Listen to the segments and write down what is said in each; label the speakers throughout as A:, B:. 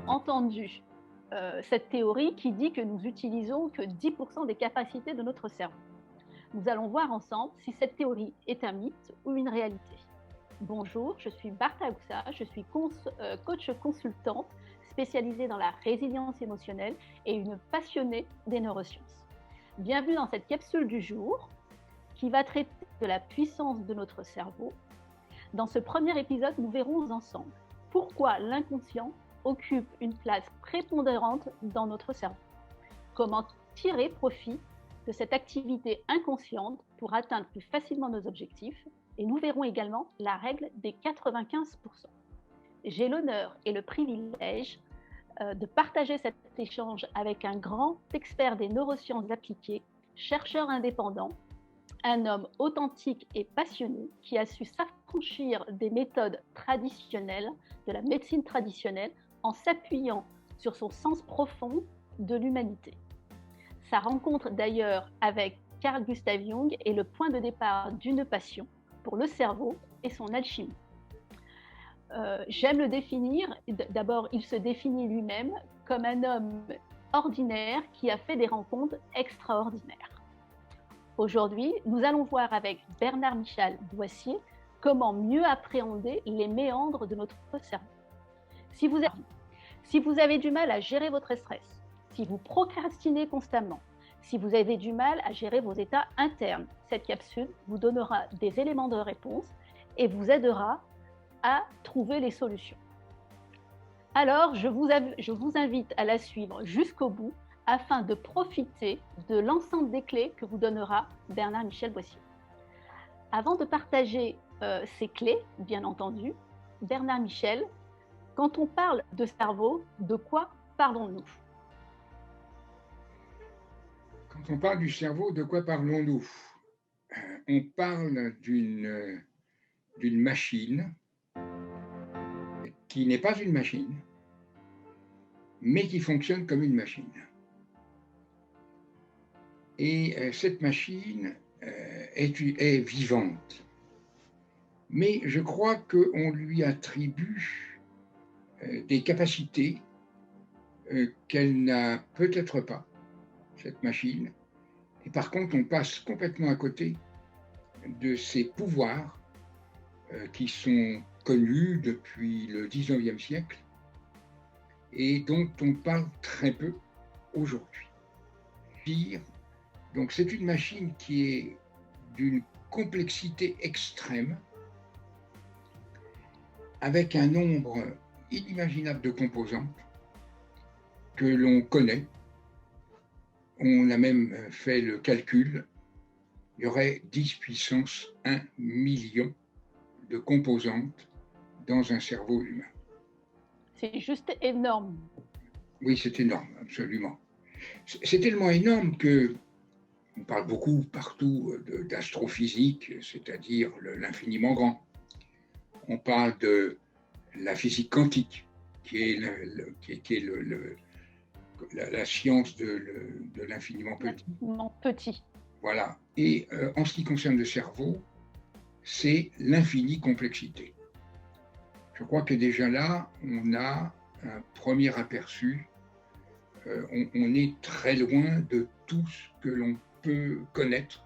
A: certainement entendu cette théorie qui dit que nous utilisons que 10% des capacités de notre cerveau. Nous allons voir ensemble si cette théorie est un mythe ou une réalité. Bonjour, je suis Bartha Oussa, je suis coach consultante spécialisée dans la résilience émotionnelle et une passionnée des neurosciences. Bienvenue dans cette capsule du jour qui va traiter de la puissance de notre cerveau. Dans ce premier épisode, nous verrons ensemble pourquoi l'inconscient occupe une place prépondérante dans notre cerveau. Comment tirer profit de cette activité inconsciente pour atteindre plus facilement nos objectifs. Et nous verrons également la règle des 95%. J'ai l'honneur et le privilège de partager cet échange avec un grand expert des neurosciences appliquées, chercheur indépendant, un homme authentique et passionné qui a su s'affranchir des méthodes traditionnelles, de la médecine traditionnelle, en s'appuyant sur son sens profond de l'humanité. Sa rencontre d'ailleurs avec Carl Gustav Jung est le point de départ d'une passion pour le cerveau et son alchimie. J'aime le définir, d'abord il se définit lui-même comme un homme ordinaire qui a fait des rencontres extraordinaires. Aujourd'hui, nous allons voir avec Bernard-Michel Boissier comment mieux appréhender les méandres de notre cerveau. Si vous avez du mal à gérer votre stress, si vous procrastinez constamment, si vous avez du mal à gérer vos états internes, cette capsule vous donnera des éléments de réponse et vous aidera à trouver les solutions. Alors, je vous invite à la suivre jusqu'au bout afin de profiter de l'ensemble des clés que vous donnera Bernard-Michel Boissier. Avant de partager ces clés, bien entendu, Bernard-Michel, quand on parle de cerveau, de quoi parlons-nous ?
B: Quand on parle du cerveau, de quoi parlons-nous ? On parle d'une machine qui n'est pas une machine, mais qui fonctionne comme une machine. Et cette machine est vivante. Mais je crois qu'on lui attribue des capacités qu'elle n'a peut-être pas, cette machine. Et par contre, on passe complètement à côté de ses pouvoirs qui sont connus depuis le 19e siècle et dont on parle très peu aujourd'hui. Donc c'est une machine qui est d'une complexité extrême, avec un nombre inimaginable de composantes que l'on connaît. On a même fait le calcul, il y aurait 10 puissance 1 million de composantes dans un cerveau humain.
A: C'est juste énorme.
B: Oui, c'est énorme, absolument. C'est tellement énorme que on parle beaucoup partout d'astrophysique, c'est-à-dire l'infiniment grand. On parle de la physique quantique, qui est la science de l'infiniment
A: petit.
B: Voilà. Et en ce qui concerne le cerveau, c'est l'infinie complexité. Je crois que déjà là, on a un premier aperçu. On est très loin de tout ce que l'on peut connaître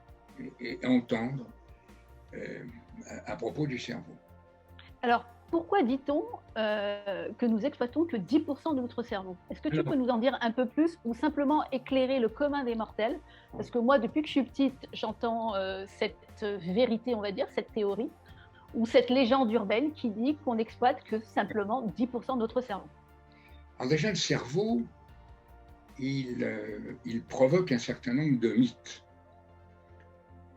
B: et entendre à propos du cerveau.
A: Alors, pourquoi dit-on que nous exploitons que 10% de notre cerveau ? Est-ce que tu peux nous en dire un peu plus ou simplement éclairer le commun des mortels ? Parce que moi, depuis que je suis petite, j'entends cette vérité, on va dire, cette théorie, ou cette légende urbaine qui dit qu'on n'exploite que simplement 10% de notre cerveau.
B: Alors déjà, le cerveau, il provoque un certain nombre de mythes.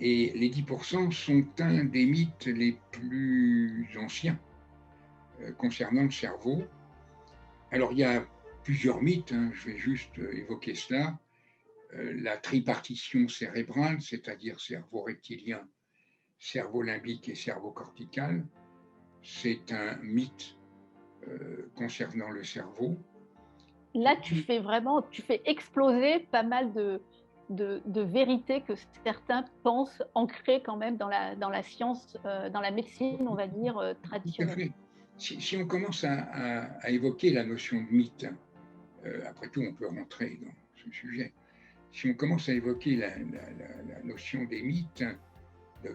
B: Et les 10% sont un des mythes les plus anciens concernant le cerveau. Alors, il y a plusieurs mythes, je vais juste évoquer cela. La tripartition cérébrale, c'est-à-dire cerveau rectilien, cerveau limbique et cerveau cortical, c'est un mythe concernant le cerveau.
A: Là, tu fais exploser pas mal de vérités que certains pensent ancrées quand même dans la science, dans la médecine, on va dire, traditionnelle.
B: si on commence à évoquer la notion de mythe, après tout, on peut rentrer dans ce sujet. Si on commence à évoquer la notion des mythes,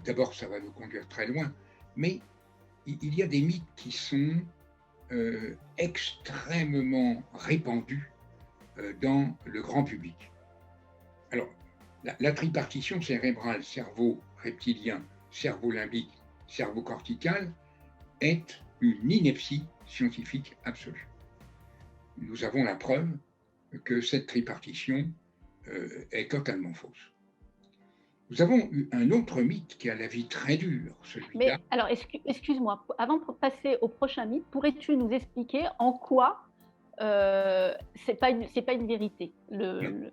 B: d'abord, ça va nous conduire très loin, mais il y a des mythes qui sont extrêmement répandus dans le grand public. Alors, la tripartition cérébrale, cerveau reptilien, cerveau limbique, cerveau cortical, est une ineptie scientifique absolue. Nous avons la preuve que cette tripartition est totalement fausse. Nous avons eu un autre mythe qui a la vie très dure, celui-là.
A: Mais alors, excuse-moi, avant de passer au prochain mythe, pourrais-tu nous expliquer en quoi c'est pas une vérité, le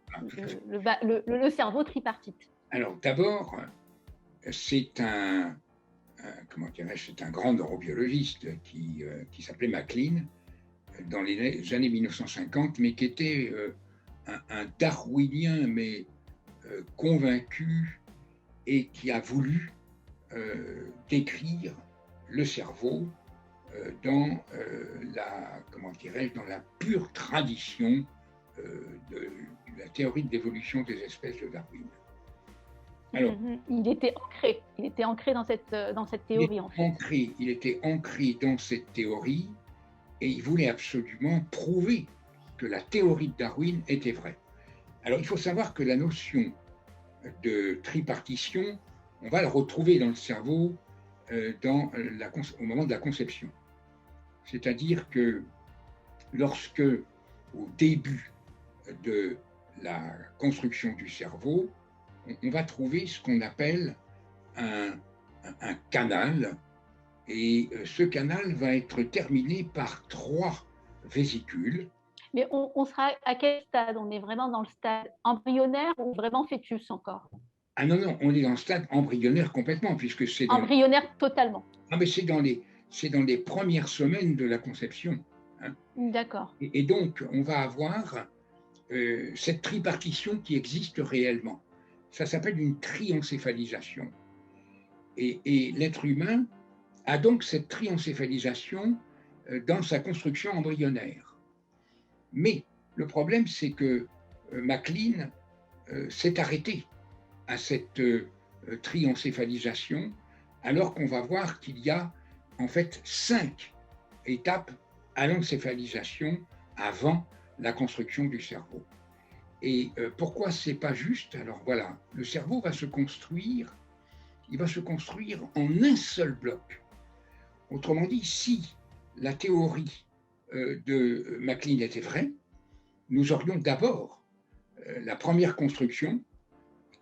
A: cerveau tripartite?
B: Alors d'abord, c'est un grand neurobiologiste qui s'appelait MacLean dans les années 1950, mais qui était un darwinien, mais convaincu, et qui a voulu décrire le cerveau dans dans la pure tradition de la théorie de l'évolution des espèces de Darwin.
A: Alors, il était ancré dans cette théorie, en fait.
B: Il était ancré dans cette théorie et il voulait absolument prouver que la théorie de Darwin était vraie. Alors, il faut savoir que la notion de tripartition, on va la retrouver dans le cerveau au moment de la conception. C'est-à-dire que lorsque, au début de la construction du cerveau, on va trouver ce qu'on appelle un canal, et ce canal va être terminé par 3 vésicules.
A: Mais on sera à quel stade? On est vraiment dans le stade embryonnaire ou vraiment fœtus encore?
B: Ah non, on est dans le stade embryonnaire complètement, puisque c'est
A: embryonnaire totalement.
B: Ah, mais c'est dans les premières semaines de la conception. Hein.
A: D'accord.
B: Et donc, on va avoir cette tripartition qui existe réellement. Ça s'appelle une triencéphalisation. Et l'être humain a donc cette triencéphalisation dans sa construction embryonnaire. Mais le problème, c'est que MacLean s'est arrêté à cette triencéphalisation, alors qu'on va voir qu'il y a en fait 5 étapes à l'encéphalisation avant la construction du cerveau. Et pourquoi c'est pas juste? Alors voilà, le cerveau va se construire, il va se construire en un seul bloc. Autrement dit, si la théorie de MacLean était vraie, nous aurions d'abord la première construction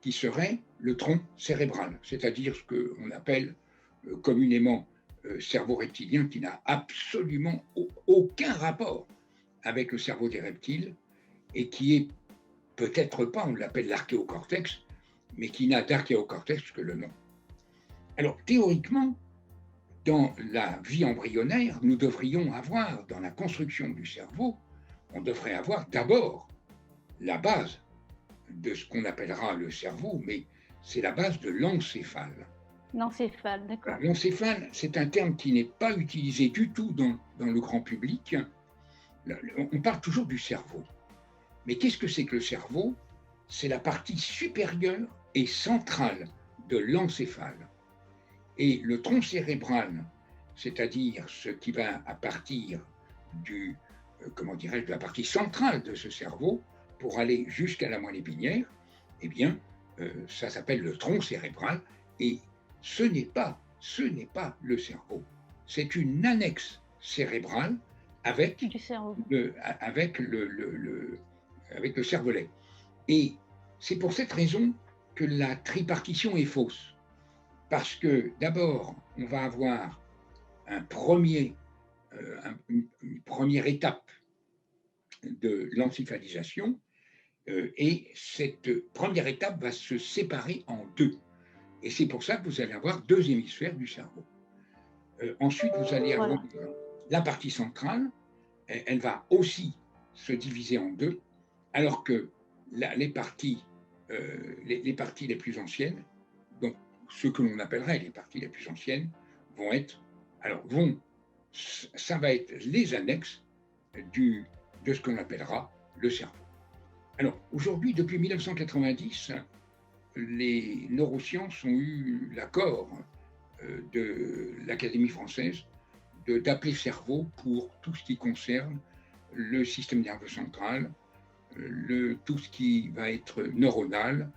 B: qui serait le tronc cérébral, c'est-à-dire ce qu'on appelle communément cerveau reptilien, qui n'a absolument aucun rapport avec le cerveau des reptiles et qui est peut-être pas, on l'appelle l'archéocortex, mais qui n'a d'archéocortex que le nom. Alors théoriquement, dans la vie embryonnaire, nous devrions avoir, dans la construction du cerveau, on devrait avoir d'abord la base de ce qu'on appellera le cerveau, mais c'est la base de l'encéphale.
A: L'encéphale, d'accord.
B: L'encéphale, c'est un terme qui n'est pas utilisé du tout dans le grand public. On parle toujours du cerveau. Mais qu'est-ce que c'est que le cerveau? C'est la partie supérieure et centrale de l'encéphale. Et le tronc cérébral, c'est-à-dire ce qui va à partir de la partie centrale de ce cerveau, pour aller jusqu'à la moelle épinière, eh bien, ça s'appelle le tronc cérébral, et ce n'est pas le cerveau. C'est une annexe cérébrale avec le cervelet. Et c'est pour cette raison que la tripartition est fausse. Parce que d'abord, on va avoir une première étape de l'encéphalisation, et cette première étape va se séparer en 2. Et c'est pour ça que vous allez avoir 2 hémisphères du cerveau. Ensuite, vous allez avoir la partie centrale, elle va aussi se diviser en 2, alors que les parties les plus anciennes, donc ce que l'on appellerait les parties les plus anciennes, vont ça va être les annexes de ce qu'on appellera le cerveau. Alors, aujourd'hui, depuis 1990, les neurosciences ont eu l'accord de l'Académie française d'appeler cerveau pour tout ce qui concerne le système nerveux central, tout ce qui va être neuronal,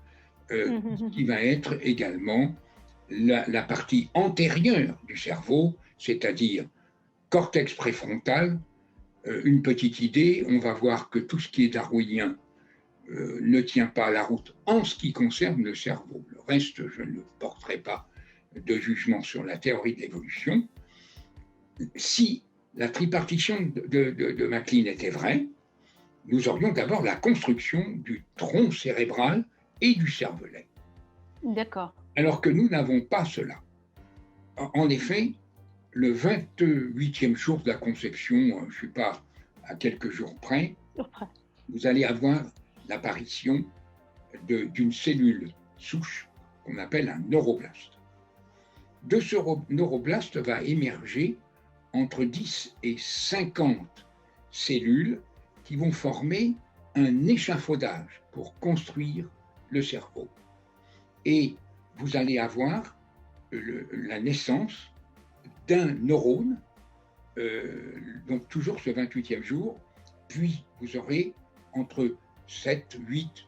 B: qui va être également la partie antérieure du cerveau, c'est-à-dire cortex préfrontal. Une petite idée, on va voir que tout ce qui est darwinien ne tient pas la route en ce qui concerne le cerveau. Le reste, je ne porterai pas de jugement sur la théorie de l'évolution. Si la tripartition de MacLean était vraie, nous aurions d'abord la construction du tronc cérébral et du cervelet.
A: D'accord.
B: Alors que nous n'avons pas cela. En effet, le 28e jour de la conception, je ne suis pas à quelques jours près, vous allez avoir l'apparition d'une cellule souche qu'on appelle un neuroblaste. De ce neuroblaste va émerger entre 10 et 50 cellules qui vont former un échafaudage pour construire le cerveau. Et vous allez avoir la naissance d'un neurone, donc toujours ce 28e jour, puis vous aurez entre 7, 8,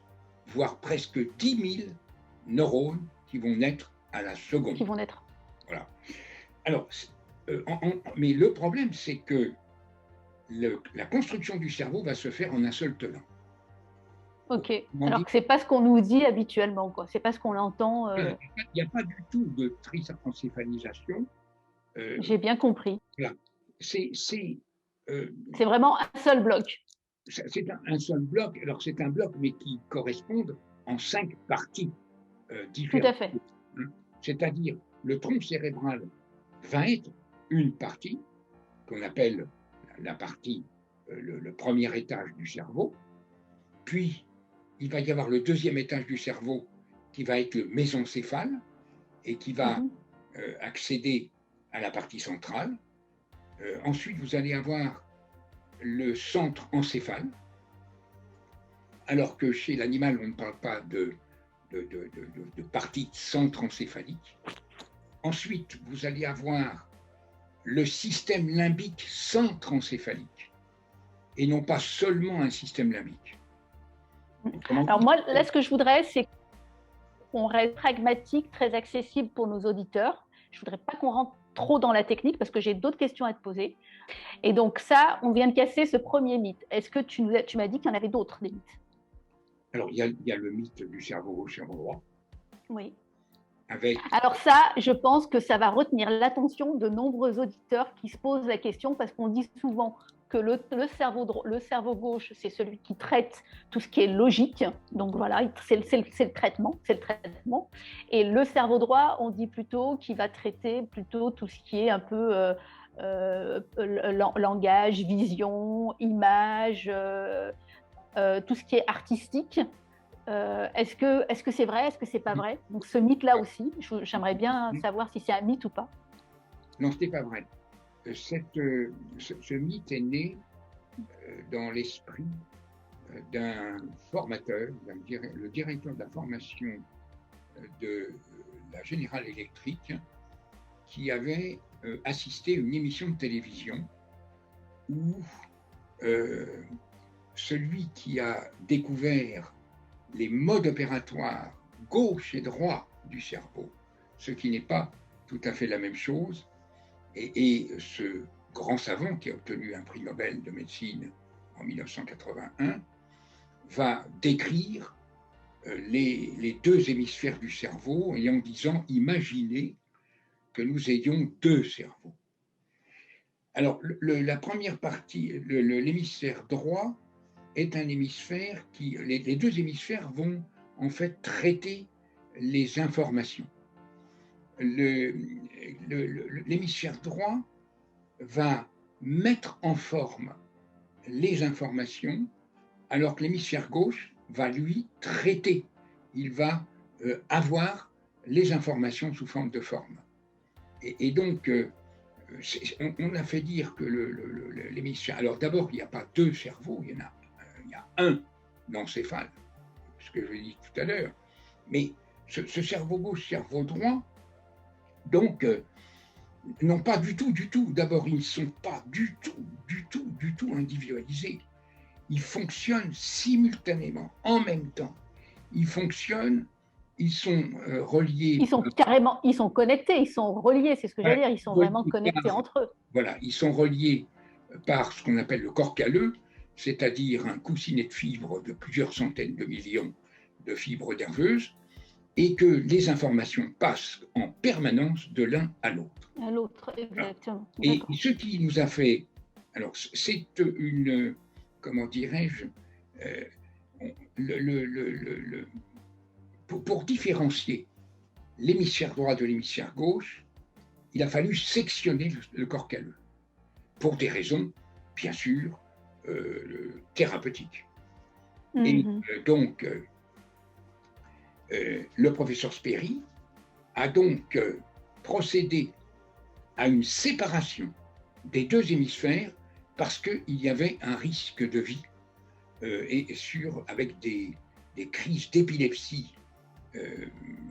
B: voire presque 10 000 neurones qui vont naître à la seconde.
A: Qui vont naître.
B: Voilà. Alors, mais le problème, c'est que la construction du cerveau va se faire en un seul tenant.
A: Ok. Alors que c'est pas ce qu'on nous dit habituellement, quoi. C'est pas ce qu'on entend.
B: Il n'y a pas du tout de trisencéphalisation.
A: J'ai bien compris.
B: Voilà. C'est
A: vraiment un seul bloc.
B: C'est un seul bloc. Alors c'est un bloc, mais qui correspond en 5 parties différentes.
A: Tout à fait.
B: C'est-à-dire le tronc cérébral va être une partie qu'on appelle la partie, le premier étage du cerveau. Puis il va y avoir le deuxième étage du cerveau qui va être le mésencéphale et qui va accéder à la partie centrale. Ensuite, vous allez avoir le centre encéphale, alors que chez l'animal, on ne parle pas de partie centre-encéphalique. Ensuite, vous allez avoir le système limbique centre-encéphalique, et non pas seulement un système limbique.
A: Alors moi, là, ce que je voudrais, c'est qu'on reste pragmatique, très accessible pour nos auditeurs. Je ne voudrais pas qu'on rentre trop dans la technique parce que j'ai d'autres questions à te poser. Et donc ça, on vient de casser ce premier mythe. Est-ce que tu m'as dit qu'il y en avait d'autres, des mythes?
B: Alors, il y a le mythe du cerveau gauche, cerveau droit.
A: Oui.
B: Avec...
A: Alors ça, je pense que ça va retenir l'attention de nombreux auditeurs qui se posent la question parce qu'on dit souvent que le cerveau gauche, c'est celui qui traite tout ce qui est logique. Donc voilà, c'est le traitement. Et le cerveau droit, on dit plutôt qu'il va traiter plutôt tout ce qui est un peu langage, vision, image, tout ce qui est artistique. Est-ce que c'est vrai? Est-ce que c'est pas vrai? Donc ce mythe-là aussi, j'aimerais bien savoir si c'est un mythe ou pas.
B: Non, ce n'est pas vrai. Ce mythe est né dans l'esprit d'un formateur, le directeur de la formation de la General Electric, qui avait assisté à une émission de télévision où celui qui a découvert les modes opératoires gauche et droit du cerveau, ce qui n'est pas tout à fait la même chose, et ce grand savant qui a obtenu un prix Nobel de médecine en 1981 va décrire les deux hémisphères du cerveau et en disant « imaginez que nous ayons deux cerveaux ». Alors, la première partie, l'hémisphère droit, est un hémisphère qui... Les deux hémisphères vont en fait traiter les informations. L'hémisphère droit va mettre en forme les informations, alors que l'hémisphère gauche va lui traiter. Il va avoir les informations sous forme de forme. Et donc, on a fait dire que l'hémisphère. Alors d'abord, il n'y a pas deux cerveaux, il y a un l'encéphale, ce que je dis tout à l'heure. Mais ce cerveau gauche, cerveau droit, donc, non pas du tout. D'abord, ils ne sont pas du tout individualisés. Ils fonctionnent simultanément, en même temps. Ils fonctionnent, ils sont reliés.
A: Ils sont connectés, ils sont reliés, c'est ce que j'allais dire, ils sont vraiment connectés entre eux.
B: Voilà, ils sont reliés par ce qu'on appelle le corps calleux, c'est-à-dire un coussinet de fibres de plusieurs centaines de millions de fibres nerveuses, et que les informations passent en permanence de l'un à l'autre.
A: À l'autre, exactement.
B: Et ce qui nous a fait, alors c'est une, comment dirais-je, pour différencier l'hémisphère droit de l'hémisphère gauche, il a fallu sectionner le corps calleux, pour des raisons, bien sûr, thérapeutiques. Et donc, le professeur Sperry a donc procédé à une séparation des deux hémisphères parce qu'il y avait un risque de vie avec des crises d'épilepsie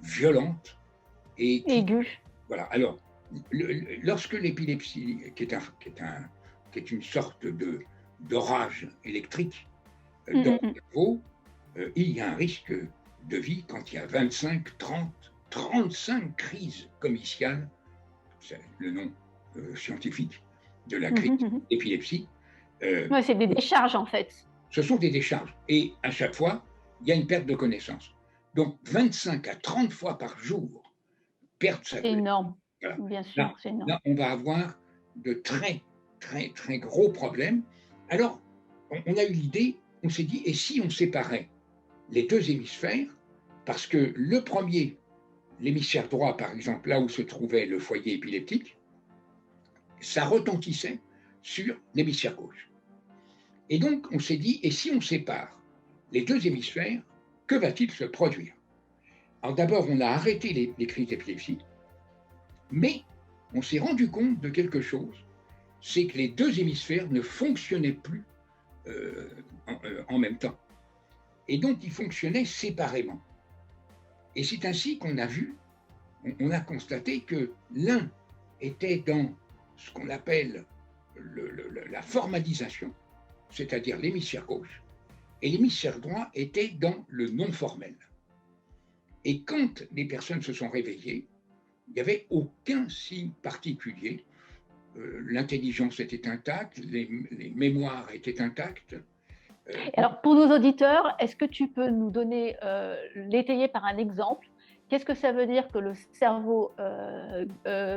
B: violentes et
A: aiguës.
B: Voilà. Alors, lorsque l'épilepsie, qui est une sorte d'orage électrique dans le cerveau, il y a un risque de vie quand il y a 25, 30, 35 crises comiciales, c'est le nom scientifique de la crise d'épilepsie.
A: C'est des décharges en fait.
B: Ce sont des décharges. Et à chaque fois, il y a une perte de connaissance. Donc 25 à 30 fois par jour, perdre sa connaissance.
A: C'est énorme.
B: Voilà.
A: Bien sûr, c'est énorme.
B: Là, on va avoir de très gros problèmes. Alors, on a eu l'idée, on s'est dit, et si on séparait les deux hémisphères, parce que le premier, l'hémisphère droit, par exemple, là où se trouvait le foyer épileptique, ça retentissait sur l'hémisphère gauche. Et donc, on s'est dit, et si on sépare les deux hémisphères, que va-t-il se produire? Alors d'abord, on a arrêté les crises d'épilepsie, mais on s'est rendu compte de quelque chose, c'est que les deux hémisphères ne fonctionnaient plus en même temps. Et donc, ils fonctionnaient séparément. Et c'est ainsi qu'on a vu, on a constaté que l'un était dans ce qu'on appelle la formalisation, c'est-à-dire l'hémisphère gauche, et l'hémisphère droit était dans le non formel. Et quand les personnes se sont réveillées, il n'y avait aucun signe particulier. L'intelligence était intacte, les mémoires étaient intactes.
A: Alors, pour nos auditeurs, est-ce que tu peux nous donner, l'étayer par un exemple? Qu'est-ce que ça veut dire que le cerveau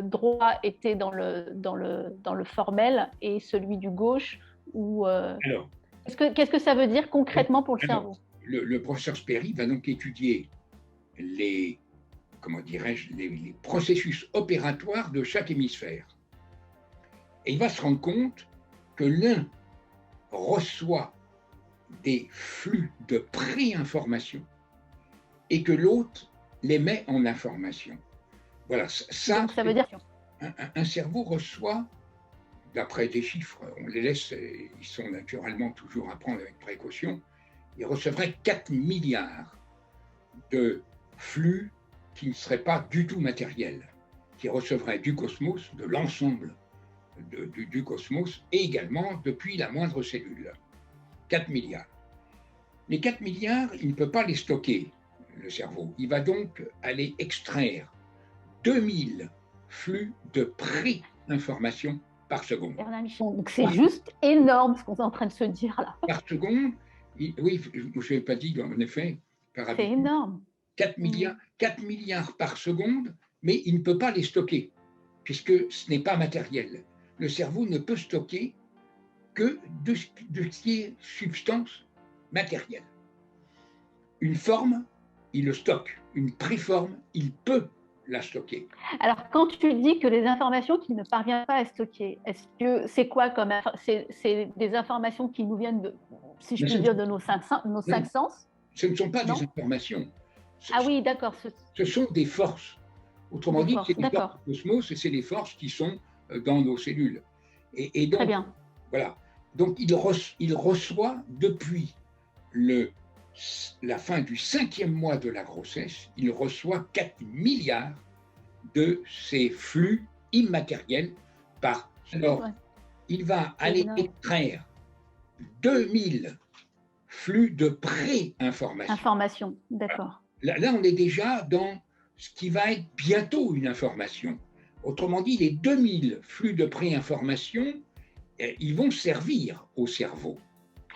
A: droit était dans le formel et celui du gauche qu'est-ce que ça veut dire concrètement pour le cerveau?
B: Le professeur Sperry va donc étudier les processus opératoires de chaque hémisphère. Et il va se rendre compte que l'un reçoit des flux de pré-information et que l'autre les met en information. Voilà, ça
A: veut dire
B: un cerveau reçoit, d'après des chiffres, on les laisse, ils sont naturellement toujours à prendre avec précaution, il recevrait 4 milliards de flux qui ne seraient pas du tout matériels, qui recevraient du cosmos, de l'ensemble du cosmos, et également depuis la moindre cellule. 4 milliards. Les 4 milliards, il ne peut pas les stocker, le cerveau. Il va donc aller extraire 2000 flux de pré-information par seconde.
A: Donc c'est juste énorme ce qu'on est en train de se dire là.
B: Par seconde, oui, je n'ai pas dit en effet, par habitude.
A: C'est énorme.
B: 4 milliards par seconde, mais il ne peut pas les stocker, puisque ce n'est pas matériel. Le cerveau ne peut stocker que de ce qui est substance matérielle. Une forme, il le stocke. Une préforme, il peut la stocker.
A: Alors, quand tu dis que les informations qu'il ne parvient pas à stocker, est-ce que c'est quoi comme c'est des informations qui nous viennent de, si je puis dire, de nos cinq sens?
B: Ce ne sont pas des informations.
A: Ah oui, d'accord.
B: Ce sont des forces. Autrement dit, c'est des forces du cosmos et c'est des forces qui sont dans nos cellules. Et donc,
A: Très bien.
B: voilà. Donc, il reçoit depuis la fin du 5e mois de la grossesse, il reçoit 4 milliards de ces flux immatériels par. Alors,
A: Ouais.
B: il va
A: C'est
B: aller
A: énorme.
B: extraire 2000 flux de pré-information.
A: Information, d'accord.
B: Là, on est déjà dans ce qui va être bientôt une information. Autrement dit, les 2000 flux de pré-information, ils vont servir au cerveau.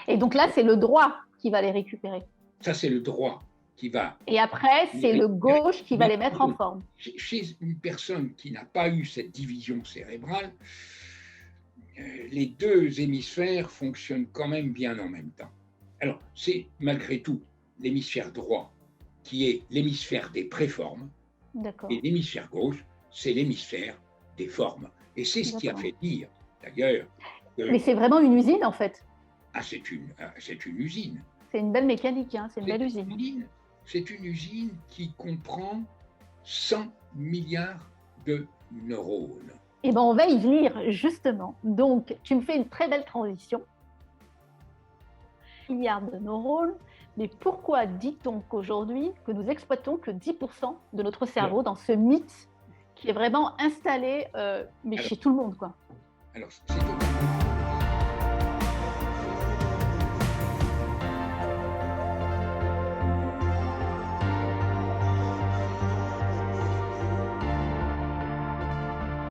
A: Et donc là, c'est le droit qui va les récupérer.
B: Ça, c'est le droit qui va.
A: Et après, c'est le gauche qui va les mettre en forme.
B: Chez une personne qui n'a pas eu cette division cérébrale, les deux hémisphères fonctionnent quand même bien en même temps. Alors, c'est malgré tout l'hémisphère droit qui est l'hémisphère des préformes, et l'hémisphère gauche, c'est l'hémisphère des formes. Et c'est ce qui a fait dire, d'ailleurs.
A: Mais c'est vraiment une usine, en fait.
B: Ah, c'est une usine.
A: C'est une belle mécanique, hein, c'est une belle usine.
B: C'est une usine qui comprend 100 milliards de neurones.
A: Eh bien, on va y venir, justement. Donc, tu me fais une très belle transition. Milliards de neurones, mais pourquoi dit-on qu'aujourd'hui, que nous exploitons que 10% de notre cerveau dans ce mythe qui est vraiment installé chez tout le monde, quoi.
B: Alors, c'est